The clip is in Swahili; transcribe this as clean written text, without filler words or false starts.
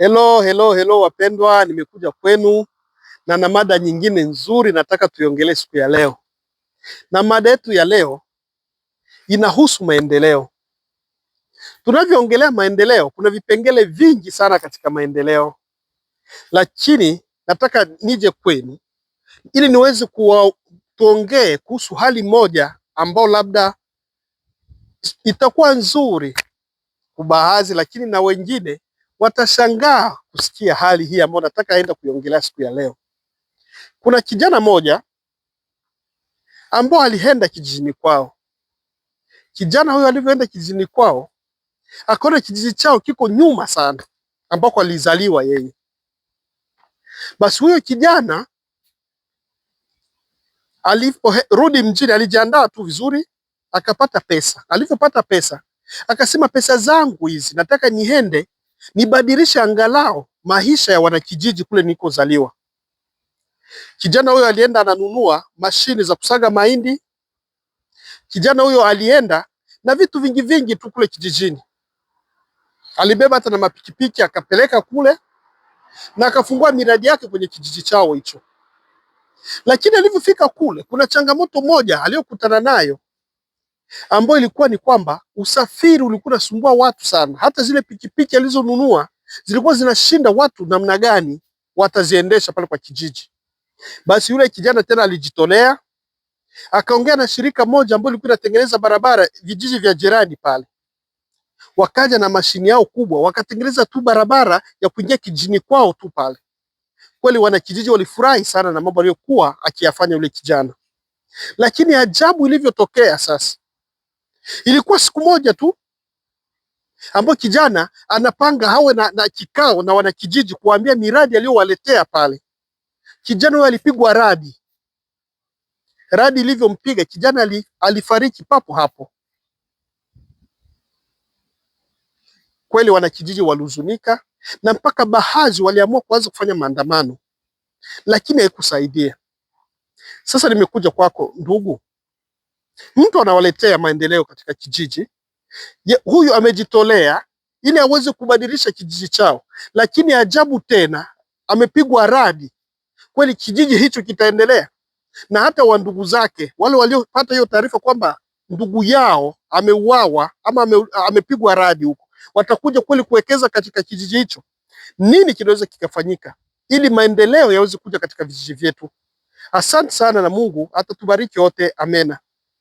Hello wapendwa, nimekuja kwenu na mada nyingine nzuri nataka tuiongelee siku ya leo. Na mada yetu ya leo inahusu maendeleo. Tunavyoongelea maendeleo, kuna vipengele vingi sana katika maendeleo, lakini nataka nije kwenu ili niweze tuongee kuhusu hali moja ambao labda itakuwa nzuri kwa baadhi, lakini na wengine watashangaa kusikia hali hii ambayo nataka aenda kuiongelea siku ya leo. Kuna kijana moja ambao alienda kijijini kwao. Kijana huyo alivyoenda kijijini kwao, akaona kijiji chao kiko nyuma sana ambako alizaliwa yeye. Basi huyo kijana aliporudi mjini alijiandaa tu vizuri, akapata pesa. Alivyopata pesa, akasema pesa zangu hizi nataka niende nibadilishe angalau maisha ya wanakijiji kule nilikozaliwa. Kijana huyo alienda ananunua mashini za kusaga mahindi. Kijana huyo alienda na vitu vingi vingi tu kule kijijini. Alibeba hata na mapikipiki akapeleka kule na akafungua miradi yake kwenye kijiji chao hicho. Lakini alivyofika kule, kuna changamoto moja aliyokutana nayo ambayo ilikuwa ni kwamba usafiri ulikuwa unasumbua watu sana. Hata zile pikipiki alizonunua zilikuwa zinashinda watu namna gani wataziendesha pale kwa kijiji. Basi yule kijana tena alijitolea, akaongea na shirika moja ambalo lilikuwa linatengeneza barabara vijiji vya jirani pale. Wakaja na mashini yao kubwa, wakatengeneza tu barabara ya kuingia kijijini kwao tu pale. Kweli wanakijiji walifurahi sana na mambo aliyokuwa akiyafanya yule kijana. Lakini ajabu ilivyotokea sasa, ilikuwa siku moja tu ambapo kijana anapanga hawe na kikao na wanakijiji kuambia miradi aliyowaletea pale. Kijana huyo alipigwa radi. Radi ilivyompiga kijana alifariki papo hapo. Kweli wanakijiji walihuzunika na mpaka baadhi waliamua kuanza kufanya maandamano, lakini haikusaidia. Sasa nimekuja kwako ndugu, mtu anawaletea maendeleo katika kijiji. Huyu amejitolea ili aweze kubadilisha kijiji chao, lakini ajabu tena amepigwa radi. Kweli kijiji hicho kitaendelea? Na hata wa ndugu zake wale waliopata hiyo taarifa kwamba ndugu yao ameuawa ama amepigwa radi huko, watakuja kweli kuwekeza katika kijiji hicho? Nini kinaweza kikafanyika ili maendeleo yaweze kuja katika vijiji vyetu? Asante sana na Mungu atatubariki wote. Amena.